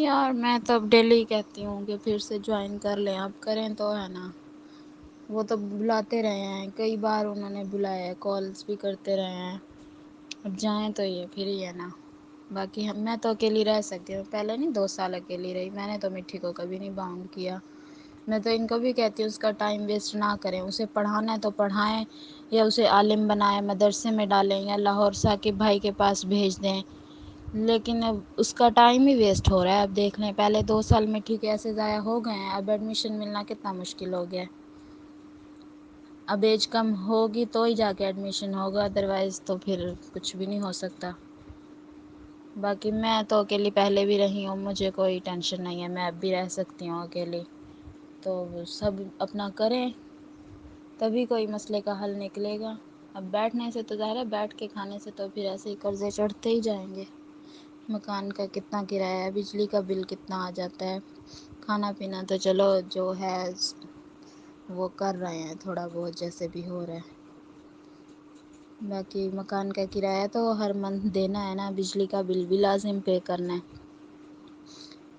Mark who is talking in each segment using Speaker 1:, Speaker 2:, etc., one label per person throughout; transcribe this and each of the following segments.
Speaker 1: यार मैं तो अब डेली कहती हूँ कि फिर से ज्वाइन कर लें, अब करें तो है ना। वो तो बुलाते रहे हैं, कई बार उन्होंने बुलाया है, कॉल्स भी करते रहे हैं। अब जाएं तो ये फिर ही है ना। बाकी हम मैं तो अकेली रह सकती हूँ, पहले नहीं 2 साल अकेली रही मैंने, तो मिट्टी को कभी नहीं बाउंड किया। मैं तो इनको भी कहती हूँ उसका टाइम वेस्ट ना करें, उसे पढ़ाना है तो पढ़ाएं, या उसे आलिम बनाएं, मदरसे में डालें, या लाहौर साकिब भाई के पास भेज दें। लेकिन अब उसका टाइम ही वेस्ट हो रहा है। अब देख लें, पहले 2 साल में ठीक ऐसे ज़ाया हो गए हैं, अब एडमिशन मिलना कितना मुश्किल हो गया है। अब एज कम होगी तो ही जाके एडमिशन होगा, अदरवाइज़ तो फिर कुछ भी नहीं हो सकता। बाकी मैं तो अकेली पहले भी रही हूँ, मुझे कोई टेंशन नहीं है, मैं अब भी रह सकती हूँ अकेली। तो सब अपना करें तभी कोई मसले का हल निकलेगा। अब बैठने से तो ज़ाहिर है, बैठ के खाने से तो फिर ऐसे ही कर्ज़े चढ़ते ही जाएंगे। मकान का कितना किराया है, बिजली का बिल कितना आ जाता है, खाना पीना तो चलो जो है वो कर रहे हैं थोड़ा बहुत जैसे भी हो रहा है। बाकी मकान का किराया तो हर मंथ देना है ना, बिजली का बिल भी लाजिम पे करना है।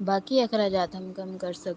Speaker 1: बाकी अखराजात हम कम कर सकते